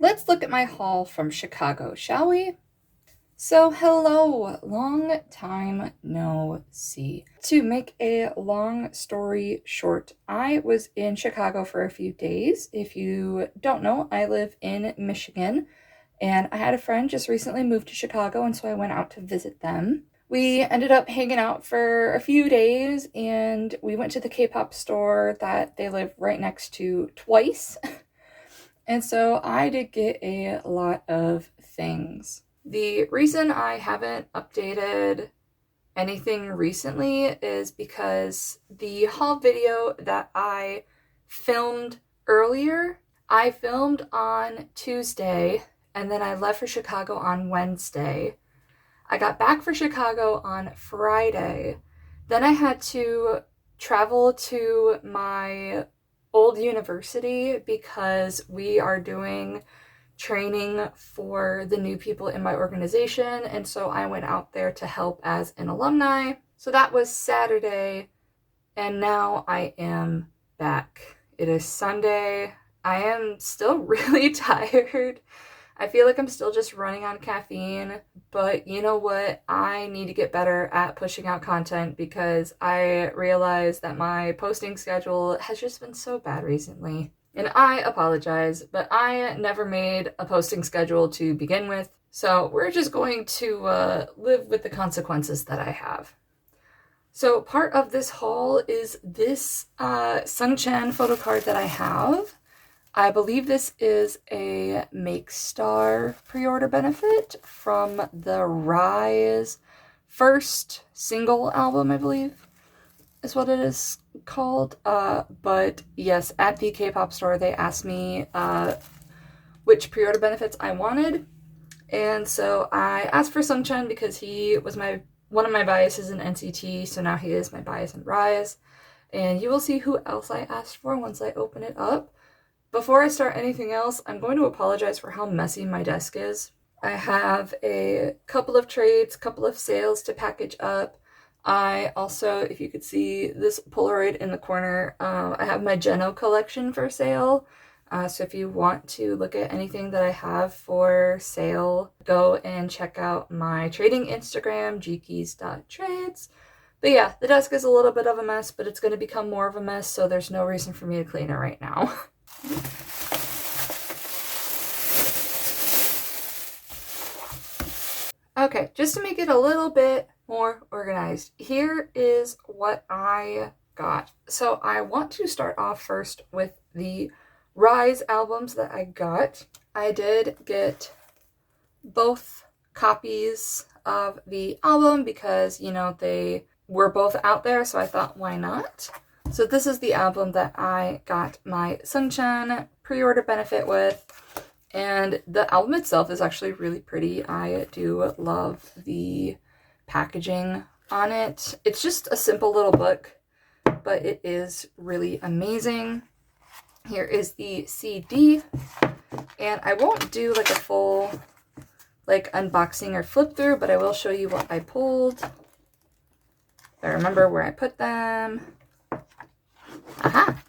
Let's look at my haul from Chicago, shall we? So hello, long time no see. To make a long story short, I was in Chicago for a few days. If you don't know, I live in Michigan, and I had a friend just recently moved to Chicago, and so I went out to visit them. We ended up hanging out for a few days, and we went to the K-pop store that they live right next to twice. And so I did get a lot of things. The reason I haven't updated anything recently is because the haul video that I filmed earlier, I filmed on Tuesday and then I left for Chicago on Wednesday. I got back for Chicago on Friday. Then I had to travel to my old university because we are doing training for the new people in my organization, and so I went out there to help as an alumni. So that was Saturday, and now I am back. It is Sunday. I am still really tired. I feel like I'm still just running on caffeine, but you know what? I need to get better at pushing out content because I realize that my posting schedule has just been so bad recently. And I apologize, but I never made a posting schedule to begin with, so we're just going to live with the consequences that I have. So part of this haul is this Sungchan photo card that I have. I believe this is a Make Star pre-order benefit from the RIIZE first single album, I believe is what it is called. But yes, at the K-pop store, they asked me which pre-order benefits I wanted. And so I asked for Sungchan because he was one of my biases in NCT, so now he is my bias in RIIZE. And you will see who else I asked for once I open it up. Before I start anything else, I'm going to apologize for how messy my desk is. I have a couple of trades, couple of sales to package up. I also, if you could see this Polaroid in the corner, I have my Geno collection for sale. So if you want to look at anything that I have for sale, go and check out my trading Instagram, jeekies.trades. But yeah, the desk is a little bit of a mess, but it's going to become more of a mess, so there's no reason for me to clean it right now. Okay, just to make it a little bit more organized, here is what I got. So I want to start off first with the RIIZE albums that I got. I did get both copies of the album because, you know, they were both out there, so I thought, why not? So this is the album that I got my Sungchan pre-order benefit with. And the album itself is actually really pretty. I do love the packaging on it. It's just a simple little book, but it is really amazing. Here is the CD, and I won't do like a full like unboxing or flip through, but I will show you what I pulled. I remember where I put them. Aha!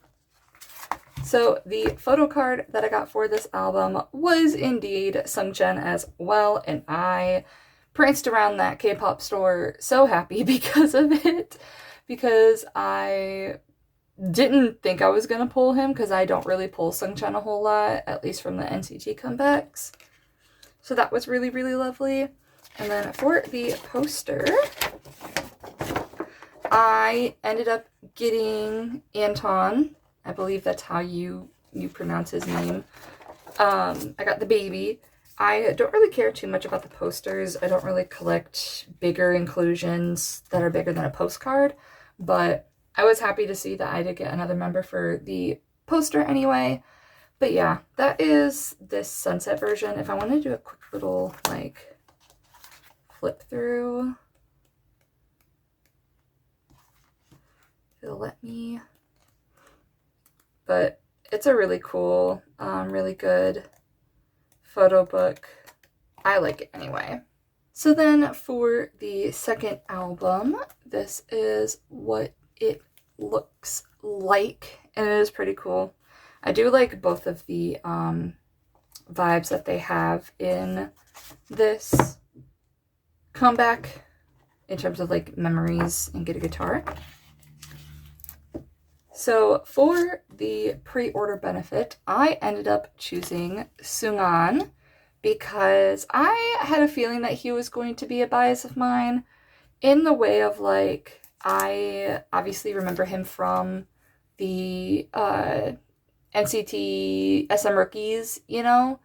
So the photo card that I got for this album was indeed Sungchan as well, and I pranced around that K-pop store so happy because of it, because I didn't think I was gonna pull him because I don't really pull Sungchan a whole lot, at least from the NCT comebacks. So that was really, really lovely. And then for the poster, I ended up getting Anton. I believe that's how you pronounce his name. I got the baby. I don't really care too much about the posters. I don't really collect bigger inclusions that are bigger than a postcard, but I was happy to see that I did get another member for the poster anyway. But yeah, that is this sunset version. If I want to do a quick little like flip through, it'll let me. But it's a really cool, really good photo book. I like it anyway. So then for the second album, this is what it looks like, and it is pretty cool. I do like both of the vibes that they have in this comeback in terms of like memories and get a guitar. So for the pre-order benefit, I ended up choosing Sungan because I had a feeling that he was going to be a bias of mine in the way of like, I obviously remember him from the NCT SM Rookies, you know,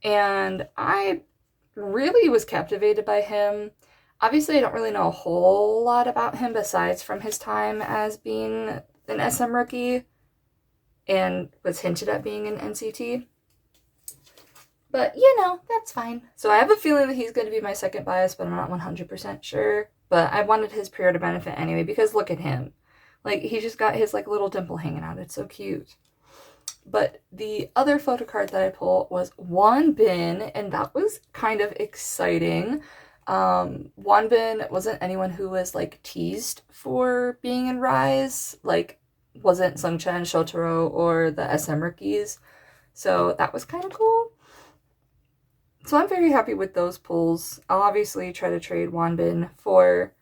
and I really was captivated by him. Obviously, I don't really know a whole lot about him besides from his time as being an SM Rookie and was hinted at being an NCT. But, you know, that's fine. So I have a feeling that he's going to be my second bias, but I'm not 100% sure. But I wanted his pre-order benefit anyway, because look at him. Like, he just got his, like, little dimple hanging out. It's so cute. But the other photo card that I pulled was Wonbin, and that was kind of exciting. Wonbin wasn't anyone who was, like, teased for being in RIIZE. Like, wasn't Sungchan, Shotaro, or the SM Rookies. So that was kind of cool. So I'm very happy with those pulls. I'll obviously try to trade Wonbin for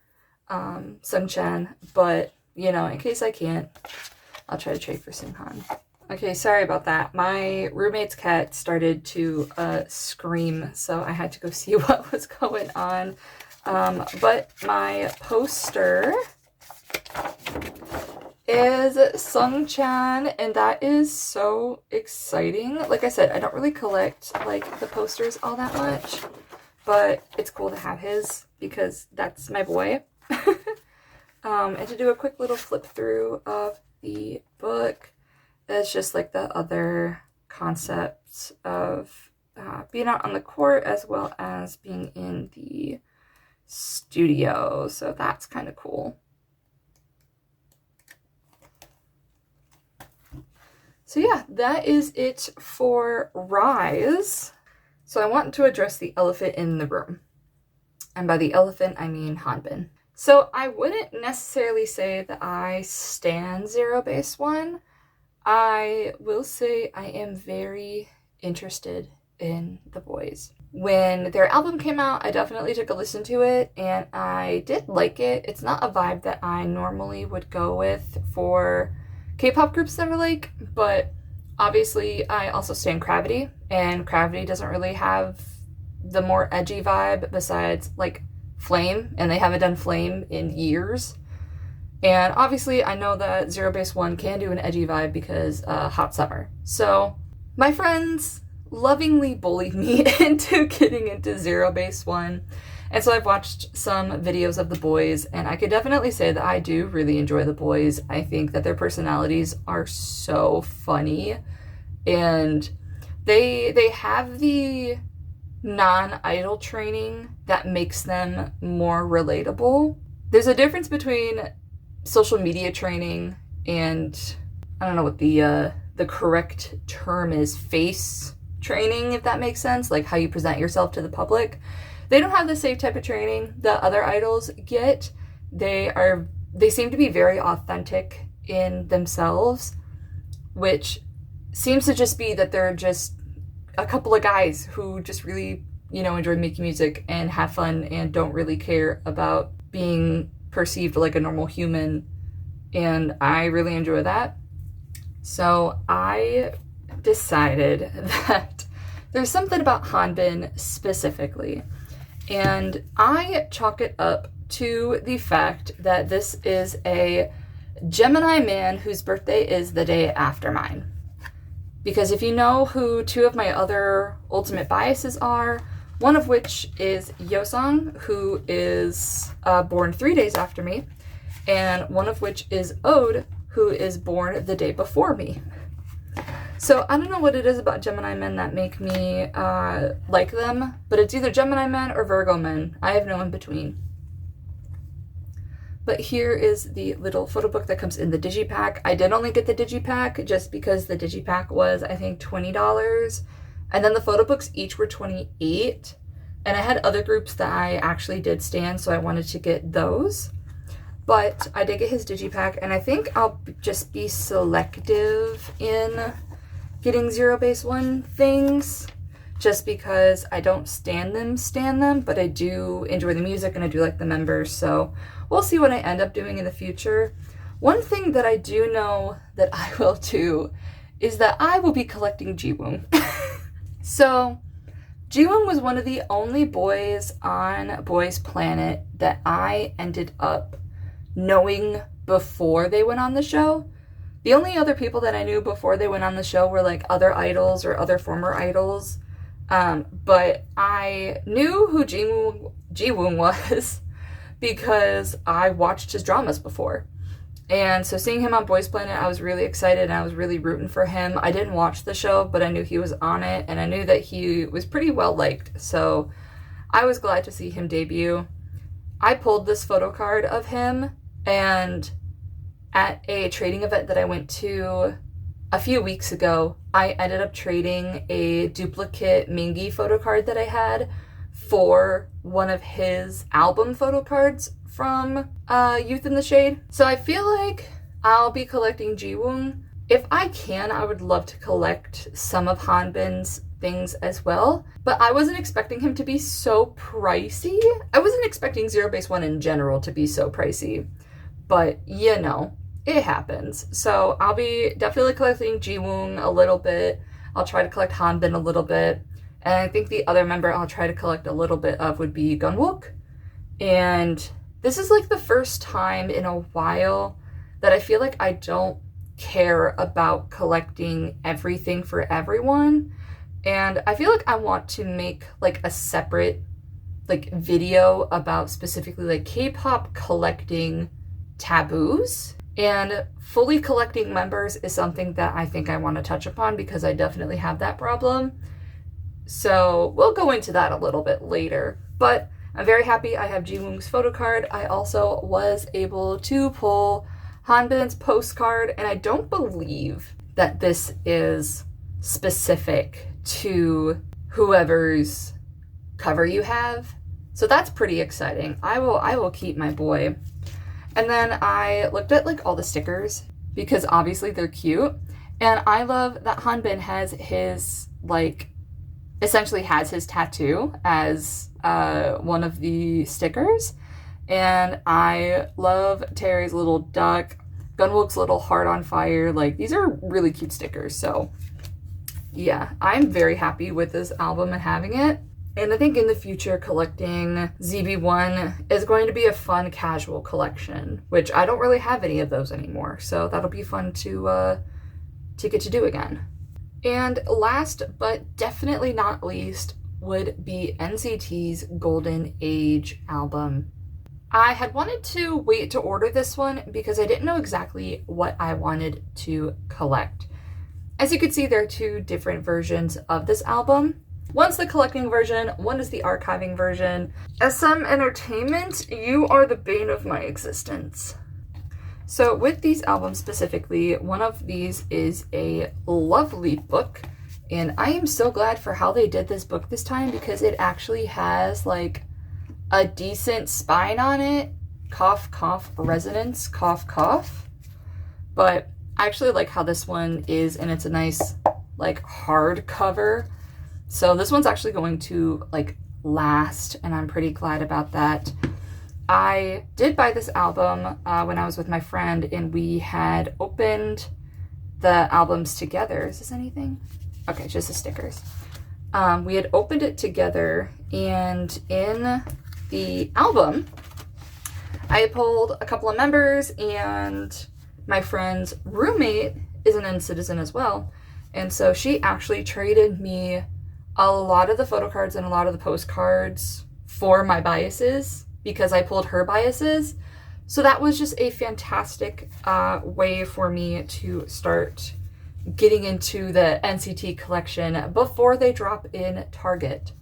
Sungchan, but, you know, in case I can't, I'll try to trade for Sunghan. Okay, sorry about that. My roommate's cat started to scream, so I had to go see what was going on. But my poster is Sungchan, and that is so exciting. Like I said, I don't really collect like the posters all that much, but it's cool to have his because that's my boy. And to do a quick little flip through of the book, it's just like the other concepts of being out on the court as well as being in the studio, so that's kind of cool. So yeah, that is it for RIIZE. So I want to address the elephant in the room. And by the elephant, I mean Hanbin. So I wouldn't necessarily say that I stan Zero Base One. I will say I am very interested in the boys. When their album came out, I definitely took a listen to it, and I did like it. It's not a vibe that I normally would go with for K-pop groups that are like, but obviously I also stan Gravity, and Gravity doesn't really have the more edgy vibe besides like Flame, and they haven't done Flame in years. And obviously I know that Zero Base One can do an edgy vibe because Hot Summer. So my friends lovingly bullied me into getting into Zero Base One. And so I've watched some videos of the boys, and I could definitely say that I do really enjoy the boys. I think that their personalities are so funny, and they have the non-idol training that makes them more relatable. There's a difference between social media training and, I don't know what the correct term is, face training, if that makes sense, like how you present yourself to the public. They don't have the same type of training that other idols get. They seem to be very authentic in themselves, which seems to just be that they're just a couple of guys who just really, you know, enjoy making music and have fun and don't really care about being perceived like a normal human. And I really enjoy that. So I decided that there's something about Hanbin specifically, and I chalk it up to the fact that this is a Gemini man whose birthday is the day after mine. Because if you know who two of my other ultimate biases are, one of which is Yeosang, who is born 3 days after me, and one of which is Ode, who is born the day before me. So I don't know what it is about Gemini men that make me like them, but it's either Gemini men or Virgo men. I have no in between. But here is the little photo book that comes in the digipack. I did only get the digipack just because the digipack was, I think, $20. And then the photo books each were $28. And I had other groups that I actually did stan, so I wanted to get those. But I did get his digipack, and I think I'll just be selective in getting Zero Base One things. just because I don't stan them, but I do enjoy the music and I do like the members, so we'll see what I end up doing in the future. One thing that I do know that I will do is that I will be collecting Jiwoong. So, Jiwoong was one of the only boys on Boys Planet that I ended up knowing before they went on the show. The only other people that I knew before they went on the show were like other idols or other former idols. But I knew who Jiwoong was because I watched his dramas before. And so seeing him on Boys Planet, I was really excited and I was really rooting for him. I didn't watch the show, but I knew he was on it and I knew that he was pretty well liked. So I was glad to see him debut. I pulled this photo card of him, and at a trading event that I went to a few weeks ago, I ended up trading a duplicate Mingi photo card that I had for one of his album photo cards from Youth in the Shade. So I feel like I'll be collecting Jiwoong. If I can, I would love to collect some of Hanbin's things as well, but I wasn't expecting him to be so pricey. I wasn't expecting Zero Base 1 in general to be so pricey, but you know, it happens. So I'll be definitely collecting Jiwoong a little bit. I'll try to collect Hanbin a little bit. And I think the other member I'll try to collect a little bit of would be Gunwook. And this is like the first time in a while that I feel like I don't care about collecting everything for everyone. And I feel like I want to make like a separate like video about specifically like K-pop collecting taboos. And fully collecting members is something that I think I want to touch upon because I definitely have that problem. So we'll go into that a little bit later. But I'm very happy I have Jiwoong's photo card. I also was able to pull Hanbin's postcard, and I don't believe that this is specific to whoever's cover you have. So that's pretty exciting. I will keep my boy. And then I looked at like all the stickers because obviously they're cute. And I love that Hanbin has his like essentially has his tattoo as one of the stickers. And I love Terry's little duck, Gunwook's little heart on fire. Like, these are really cute stickers. So yeah, I'm very happy with this album and having it. And I think in the future, collecting ZB1 is going to be a fun casual collection, which I don't really have any of those anymore. So that'll be fun to get to do again. And last but definitely not least would be NCT's Golden Age album. I had wanted to wait to order this one because I didn't know exactly what I wanted to collect. As you can see, there are two different versions of this album. One's the collecting version, one is the archiving version. As some entertainment, you are the bane of my existence. So with these albums specifically, one of these is a lovely book, and I am so glad for how they did this book this time because it actually has like a decent spine on it. Cough, cough, resonance, cough, cough. But I actually like how this one is, and it's a nice like hard cover. So this one's actually going to like last, and I'm pretty glad about that. I did buy this album when I was with my friend, and we had opened the albums together. Is this anything? Okay, just the stickers. We had opened it together, and in the album, I pulled a couple of members, and my friend's roommate is an N-citizen as well. And so she actually traded me a lot of the photo cards and a lot of the postcards for my biases because I pulled her biases. So that was just a fantastic way for me to start getting into the NCT collection before they drop in Target.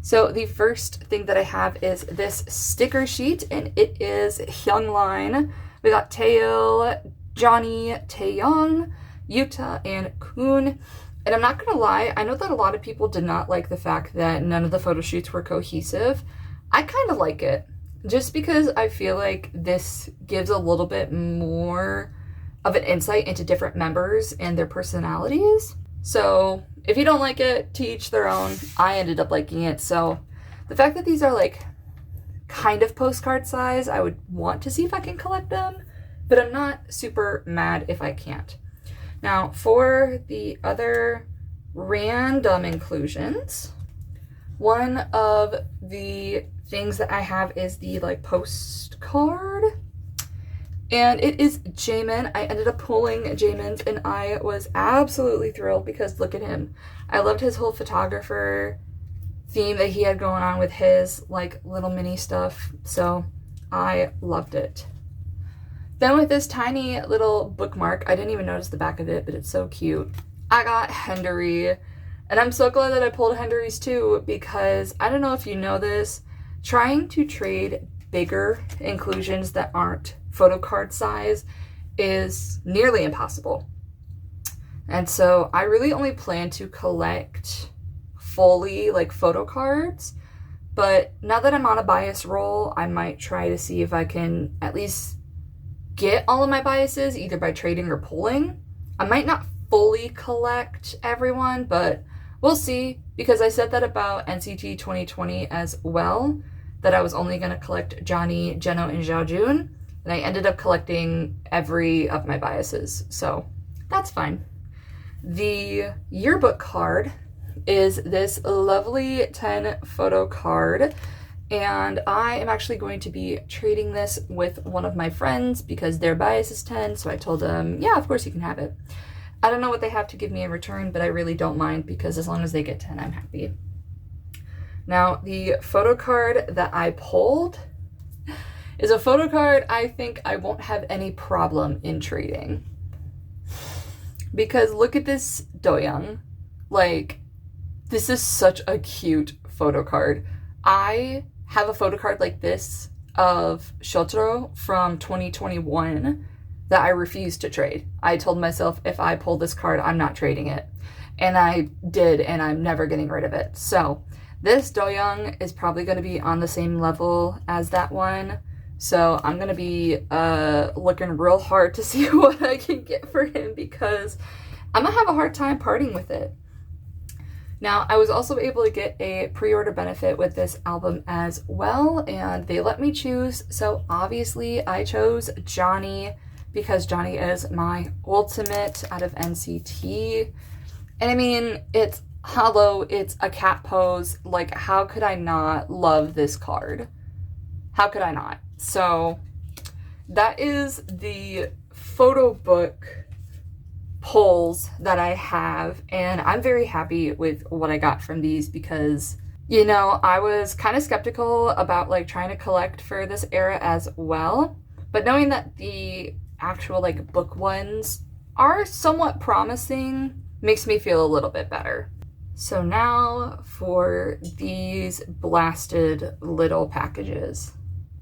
So the first thing that I have is this sticker sheet, and it is Hyungline. We got Taeil, Johnny, Taeyong, Yuta, and Kun. And I'm not gonna lie, I know that a lot of people did not like the fact that none of the photo shoots were cohesive. I kind of like it, just because I feel like this gives a little bit more of an insight into different members and their personalities. So if you don't like it, to each their own. I ended up liking it. So the fact that these are like kind of postcard size, I would want to see if I can collect them, but I'm not super mad if I can't. Now for the other random inclusions, one of the things that I have is the like postcard, and it is Jaemin. I ended up pulling Jaemin's and I was absolutely thrilled because look at him. I loved his whole photographer theme that he had going on with his like little mini stuff, so I loved it. Then with this tiny little bookmark, I didn't even notice the back of it, but it's so cute. I got Hendery, and I'm so glad that I pulled Hendery's too, because I don't know if you know this, trying to trade bigger inclusions that aren't photo card size is nearly impossible. And so I really only plan to collect fully like photo cards, but now that I'm on a bias roll, I might try to see if I can at least get all of my biases either by trading or pulling. I might not fully collect everyone, but we'll see, because I said that about NCT 2020 as well, that I was only going to collect Johnny, Jeno, and Xiaojun, and I ended up collecting every of my biases, so that's fine. The yearbook card is this lovely 10 photo card, and I am actually going to be trading this with one of my friends because their bias is 10, so I told them, yeah, of course you can have it. I don't know what they have to give me in return, but I really don't mind because as long as they get 10, I'm happy. Now, the photo card that I pulled is a photo card I think I won't have any problem in trading. Because look at this Doyoung. Like, this is such a cute photo card. I have a photo card like this of Shotaro from 2021 that I refused to trade. I told myself if I pull this card, I'm not trading it. And I did, and I'm never getting rid of it. So this Doyoung is probably going to be on the same level as that one. So I'm going to be looking real hard to see what I can get for him because I'm going to have a hard time parting with it. Now, I was also able to get a pre-order benefit with this album as well, and they let me choose. So obviously I chose Johnny because Johnny is my ultimate out of NCT. And I mean, it's hollow, it's a cat pose. Like, how could I not love this card? How could I not? So that is the photo book pulls that I have, and I'm very happy with what I got from these because, you know, I was kind of skeptical about like trying to collect for this era as well, but knowing that the actual like book ones are somewhat promising makes me feel a little bit better. So now for these blasted little packages.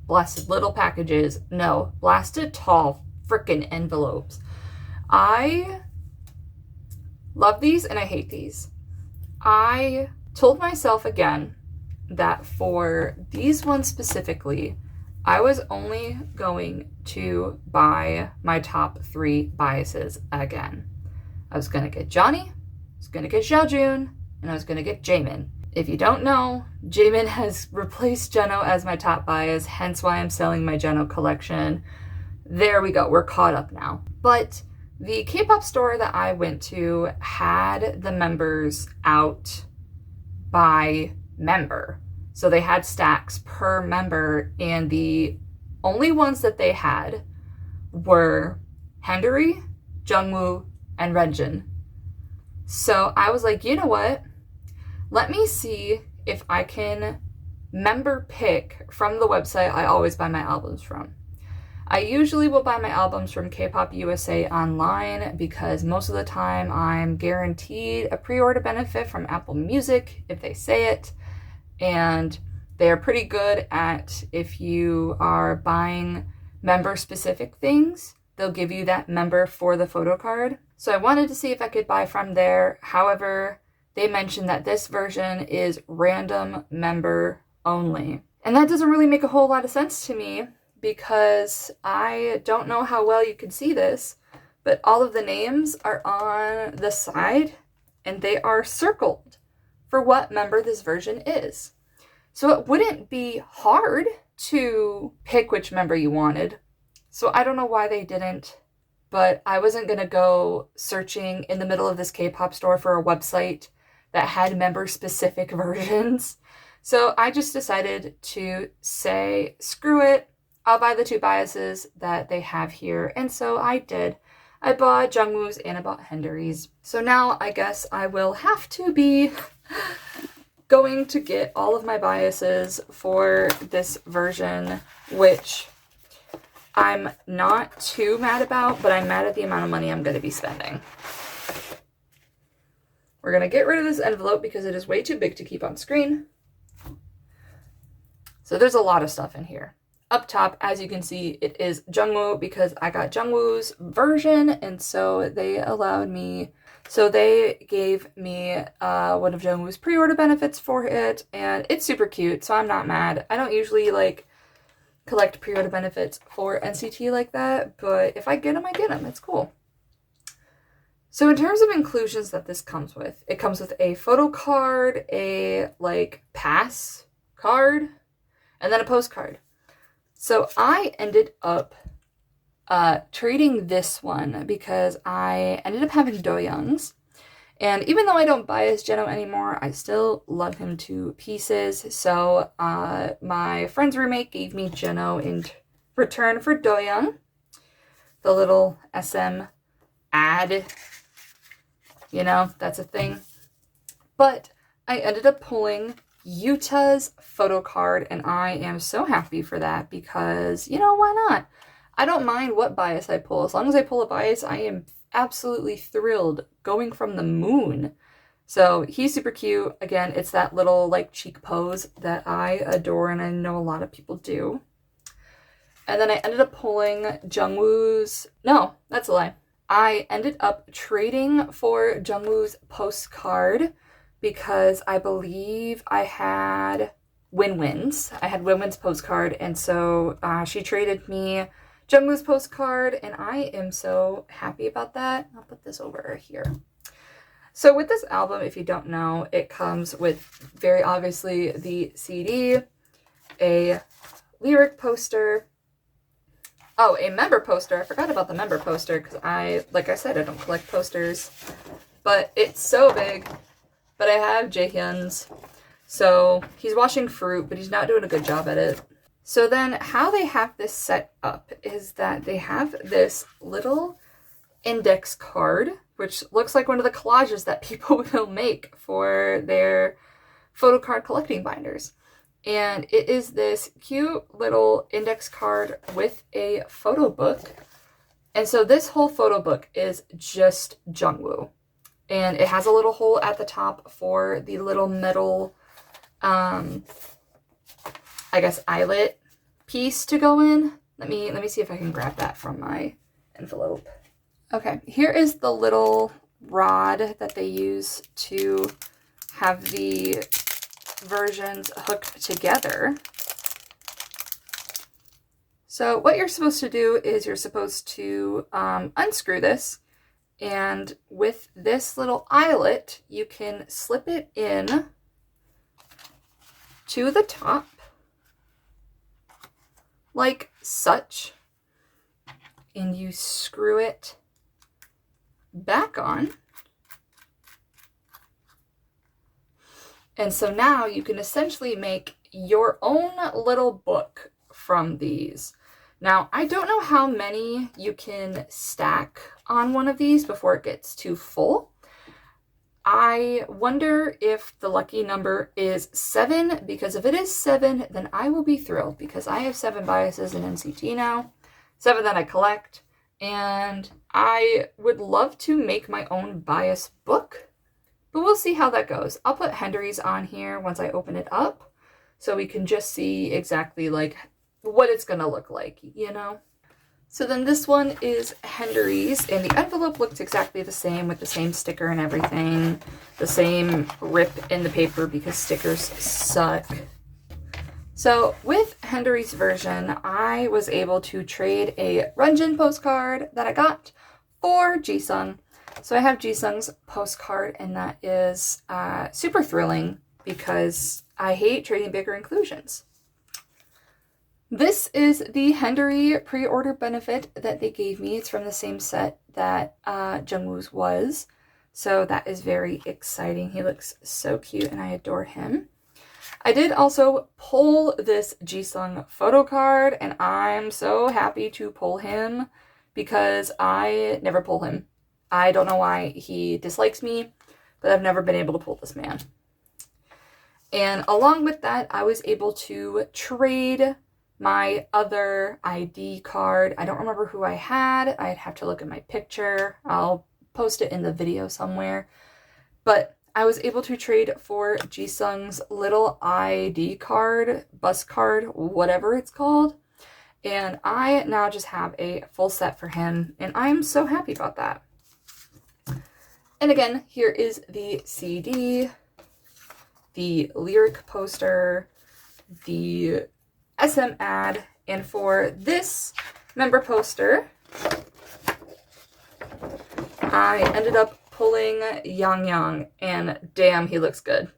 Blasted little packages. No, blasted tall frickin' envelopes. I love these and I hate these. I told myself again that for these ones specifically, I was only going to buy my top 3 biases again. I was going to get Johnny, I was going to get Xiaojun, and I was going to get Jaemin. If you don't know, Jaemin has replaced Jeno as my top bias, hence why I'm selling my Jeno collection. There we go, we're caught up now. But the K-pop store that I went to had the members out by member. So they had stacks per member, and the only ones that they had were Hendery, Jungwoo, and Renjin. So I was like, you know what? Let me see if I can member pick from the website I always buy my albums from. I usually will buy my albums from K-Pop USA online because most of the time I'm guaranteed a pre-order benefit from Apple Music if they say it. And they're pretty good at, if you are buying member-specific things, they'll give you that member for the photo card. So I wanted to see if I could buy from there. However, they mentioned that this version is random member only. And that doesn't really make a whole lot of sense to me, because I don't know how well you can see this, but all of the names are on the side and they are circled for what member this version is. So it wouldn't be hard to pick which member you wanted. So I don't know why they didn't, but I wasn't going to go searching in the middle of this K-pop store for a website that had member-specific versions. So I just decided to say, screw it, I'll buy the 2 biases that they have here. And so I did. I bought Jungwoo's and I bought Hendery's. So now I guess I will have to be going to get all of my biases for this version, which I'm not too mad about, but I'm mad at the amount of money I'm going to be spending. We're going to get rid of this envelope because it is way too big to keep on screen. So there's a lot of stuff in here. Up top, as you can see, it is Jungwoo because I got Jungwoo's version, and so they gave me one of Jungwoo's pre-order benefits for it, and it's super cute, so I'm not mad. I don't usually like collect pre-order benefits for NCT like that, but if I get them, I get them. It's cool. So in terms of inclusions that this comes with, it comes with a photo card, a like pass card, and then a postcard. So I ended up trading this one because I ended up having Do-young's. And even though I don't bias Jeno anymore, I still love him to pieces. So my friend's roommate gave me Jeno in return for Do-young. The little SM ad, you know, that's a thing. But I ended up pulling Yuta's photo card, and I am so happy for that because, you know, why not? I don't mind what bias I pull. As long as I pull a bias, I am absolutely thrilled, going from the moon. So he's super cute. Again, it's that little like cheek pose that I adore, and I know a lot of people do. And then I ended up pulling Jungwoo's, no, that's a lie. I ended up trading for Jungwoo's postcard because I believe I had Win-Win's. I had Win-Win's postcard, and so she traded me Jungwoo's postcard, and I am so happy about that. I'll put this over here. So with this album, if you don't know, it comes with very obviously the CD, a lyric poster, oh, a member poster. I forgot about the member poster because like I said, I don't collect posters, but it's so big. But I have Jaehyun's, so he's washing fruit, but he's not doing a good job at it. So then how they have this set up is that they have this little index card, which looks like one of the collages that people will make for their photo card collecting binders. And it is this cute little index card with a photo book. And so this whole photo book is just Jungwoo. And it has a little hole at the top for the little metal, I guess, eyelet piece to go in. Let me see if I can grab that from my envelope. Okay, here is the little rod that they use to have the versions hooked together. So what you're supposed to do is you're supposed to unscrew this. And with this little eyelet, you can slip it in to the top, like such, and you screw it back on. And so now you can essentially make your own little book from these. Now, I don't know how many you can stack on one of these before it gets too full. I wonder if the lucky number is 7, because if it is 7, then I will be thrilled because I have 7 biases in NCT now, 7 that I collect, and I would love to make my own bias book, but we'll see how that goes. I'll put Hendery's on here once I open it up so we can just see exactly like what it's gonna look like, you know? So then this one is Hendery's, and the envelope looks exactly the same with the same sticker and everything, the same rip in the paper because stickers suck. So with Hendery's version, I was able to trade a Renjin postcard that I got for Jisung. So I have Jisung's postcard, and that is super thrilling because I hate trading bigger inclusions. This is the Hendery pre-order benefit that they gave me. It's from the same set that Jungwoo's was. So that is very exciting. He looks so cute and I adore him. I did also pull this Jisung photo card, and I'm so happy to pull him because I never pull him. I don't know why he dislikes me, but I've never been able to pull this man. And along with that, I was able to trade my other ID card. I don't remember who I had. I'd have to look at my picture. I'll post it in the video somewhere. But I was able to trade for Jisung's little ID card, bus card, whatever it's called. And I now just have a full set for him, and I'm so happy about that. And again, here is the CD, the lyric poster, the SM ad, and for this member poster, I ended up pulling Yang Yang, and damn, he looks good.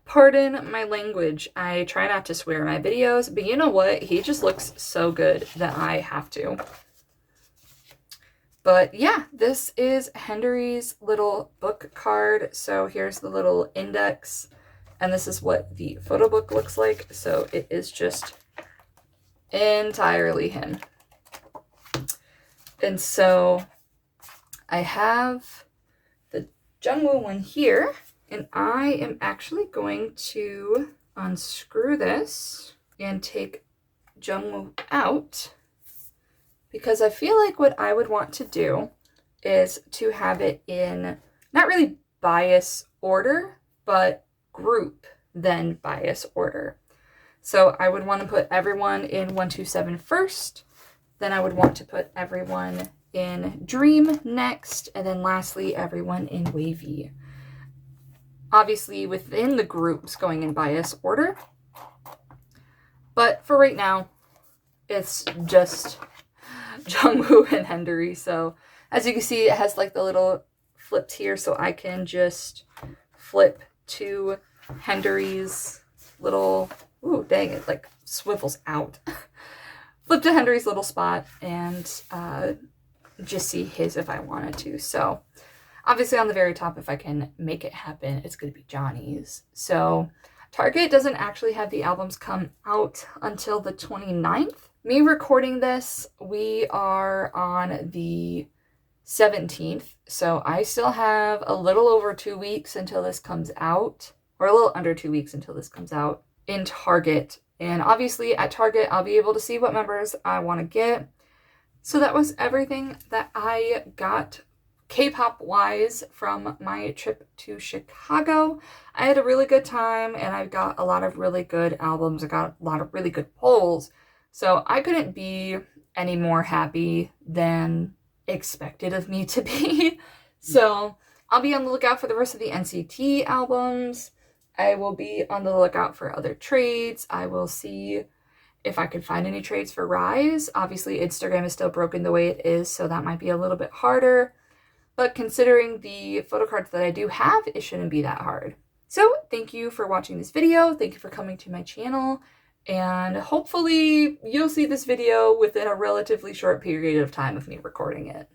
Pardon my language. I try not to swear in my videos, but you know what? He just looks so good that I have to. But yeah, this is Hendery's little book card. So here's the little index, and this is what the photo book looks like. So it is just entirely him. And so I have the Jungwoo one here, and I am actually going to unscrew this and take Jungwoo out, because I feel like what I would want to do is to have it in not really bias order, but group then bias order. So I would want to put everyone in 127 first, then I would want to put everyone in Dream next, and then lastly everyone in Wavy. Obviously within the groups going in bias order, but for right now it's just Jungwoo and Hendery. So as you can see, it has like the little flips here, so I can just flip to Hendery's little, ooh, dang, it like swivels out. Flip to Hendery's little spot and just see his if I wanted to. So obviously on the very top, if I can make it happen, it's going to be Johnny's. So Target doesn't actually have the albums come out until the 29th. Me recording this, we are on the 17th. So I still have a little over 2 weeks until this comes out, or a little under 2 weeks until this comes out in Target. And obviously at Target, I'll be able to see what members I want to get. So that was everything that I got K-pop wise from my trip to Chicago. I had a really good time, and I've got a lot of really good albums. I got a lot of really good polls. So I couldn't be any more happy than expected of me to be. So I'll be on the lookout for the rest of the NCT albums. I will be on the lookout for other trades. I will see if I can find any trades for RIIZE. Obviously, Instagram is still broken the way it is, so that might be a little bit harder. But considering the photo cards that I do have, it shouldn't be that hard. So thank you for watching this video. Thank you for coming to my channel. And hopefully you'll see this video within a relatively short period of time of me recording it.